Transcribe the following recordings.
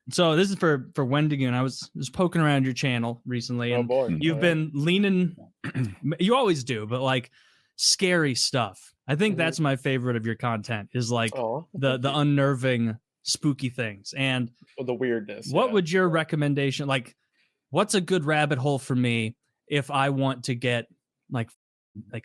So this is for Wendigoon. I was poking around your channel recently, and you've been leaning. You always do, but like scary stuff. I think that's my favorite of your content. Is like the unnerving, spooky things, and the weirdness. What would your recommendation like? What's a good rabbit hole for me if I want to get like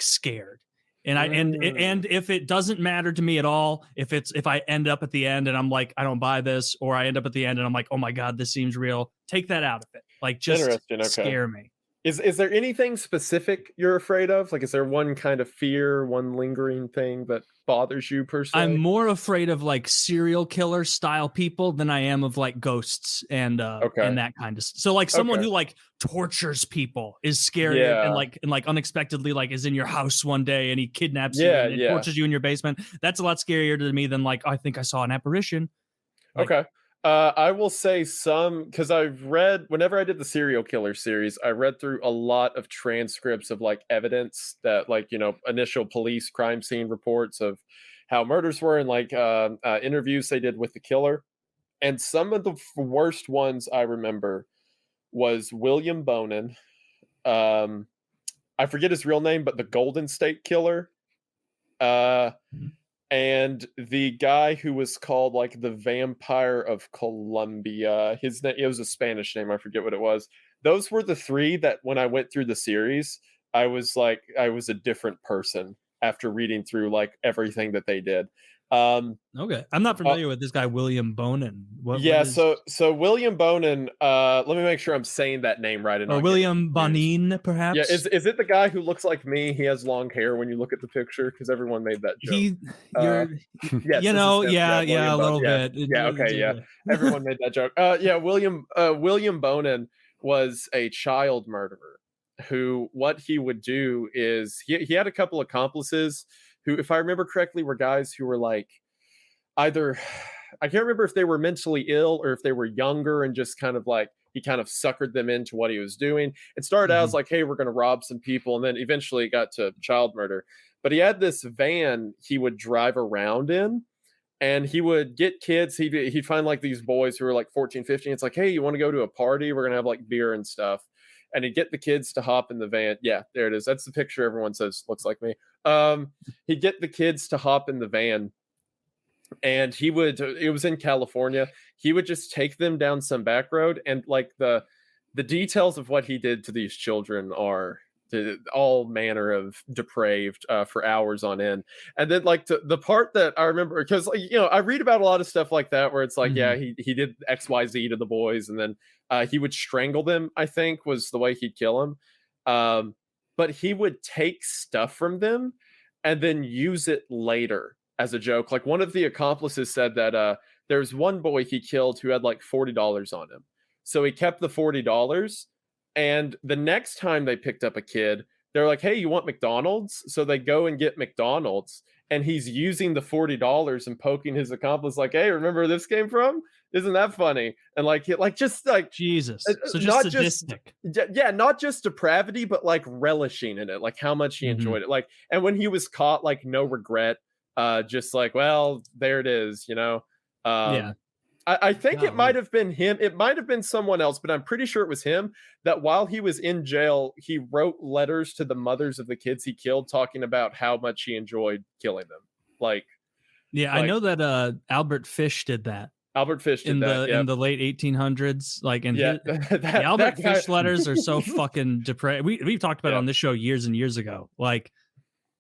scared? And and if it doesn't matter to me at all, if I end up at the end and I'm like, I don't buy this, or I end up at the end and I'm like, oh my God, this seems real, take that out of it. Like, just scare me. Is there anything specific you're afraid of? Like, is there one kind of fear, one lingering thing that bothers you per se? I'm more afraid of like serial killer style people than I am of like ghosts and that kind of stuff. So like someone who like tortures people is scary and like unexpectedly like is in your house one day and he kidnaps you and tortures you in your basement. That's a lot scarier to me than like, I think I saw an apparition. Like, I will say some, because I've read, whenever I did the serial killer series, I read through a lot of transcripts of like evidence that like, you know, initial police crime scene reports of how murders were and like interviews they did with the killer. And some of the worst ones I remember was William Bonin. I forget his real name, but the Golden State Killer. And the guy who was called like the Vampire of Colombia, his name, it was a Spanish name, I forget what it was. Those were the three that when I went through the series, I was like, I was a different person after reading through like everything that they did. Okay, I'm not familiar with this guy William Bonin. So William Bonin. Let me make sure I'm saying that name right. Or William Bonin, perhaps. Yeah, is it the guy who looks like me? He has long hair when you look at the picture, because everyone made that joke. Yes, a little bit. Yeah, okay, yeah. Everyone made that joke. William Bonin was a child murderer who, what he would do is he had a couple accomplices who, if I remember correctly, were guys who were like either, I can't remember if they were mentally ill or if they were younger and just kind of like, he kind of suckered them into what he was doing. It started out as like, hey, we're going to rob some people. And then eventually it got to child murder. But he had this van he would drive around in, and he would get kids. He'd find like these boys who were like 14, 15. It's like, hey, you want to go to a party? We're going to have like beer and stuff. And he'd get the kids to hop in the van. Yeah, there it is. That's the picture everyone says looks like me. He'd get the kids to hop in the van, and he would, it was in California, he would just take them down some back road, and like the details of what he did to these children are all manner of depraved for hours on end. And then like the part that I remember, because like, you know, I read about a lot of stuff like that where it's like, yeah, he did XYZ to the boys, and then he would strangle them, I think was the way he'd kill them. But he would take stuff from them and then use it later as a joke. Like one of the accomplices said that there's one boy he killed who had like $40 on him. So he kept the $40, and the next time they picked up a kid, they're like, hey, you want McDonald's? So they go and get McDonald's, and he's using the $40 and poking his accomplice like, hey, remember where this came from? Isn't that funny? And like, just like Jesus. So just not sadistic. Not just depravity, but like relishing in it, like how much he enjoyed it. Like, and when he was caught, like no regret, just like, well, there it is, you know? I think it might have been him. It might have been someone else, but I'm pretty sure it was him, that while he was in jail, he wrote letters to the mothers of the kids he killed talking about how much he enjoyed killing them. Like, I know that Albert Fish did that. Albert Fish did that in the late 1800s. Like, and the Albert Fish letters are so fucking depraved. We've talked about it on this show years and years ago. Like,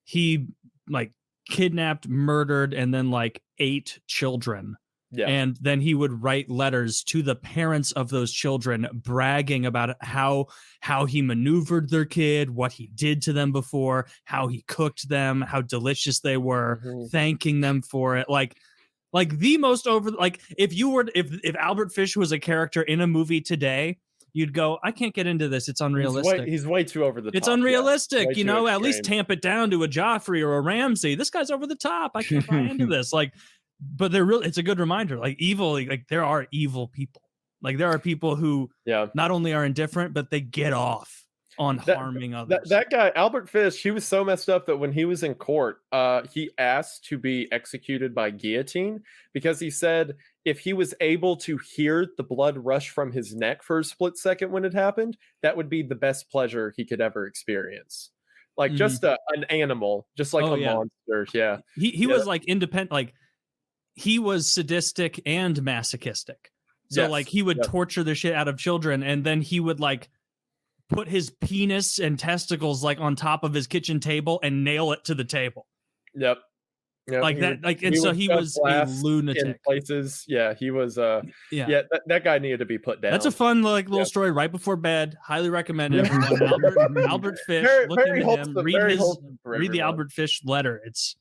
he like kidnapped, murdered, and then like ate children. Yeah. And then he would write letters to the parents of those children bragging about how he maneuvered their kid, what he did to them before, how he cooked them, how delicious they were, thanking them for it. Like the most over, like if Albert Fish was a character in a movie today, you'd go, I can't get into this. It's unrealistic. He's way too over the top. It's unrealistic. You know, at least tamp it down to a Joffrey or a Ramsay. This guy's over the top. I can't buy into this. Like, but it's a good reminder, like evil, like there are evil people. Like there are people who not only are indifferent, but they get off on harming others. That guy, Albert Fish, he was so messed up that when he was in court, he asked to be executed by guillotine because he said if he was able to hear the blood rush from his neck for a split second when it happened, that would be the best pleasure he could ever experience. Like just an animal, just like monster. Yeah. He was like independent, like he was sadistic and masochistic. So like he would torture the shit out of children, and then he would like put his penis and testicles like on top of his kitchen table and nail it to the table. Yep. Like that, like, and so he was a lunatic in places. Yeah, he was. That guy needed to be put down. That's a fun like little story right before bed. Highly recommended. Albert Fish. Look into him. Read the Albert Fish letter. It's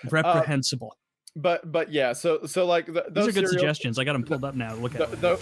reprehensible. But yeah, so like those are good suggestions. I got them pulled up now. Look at them.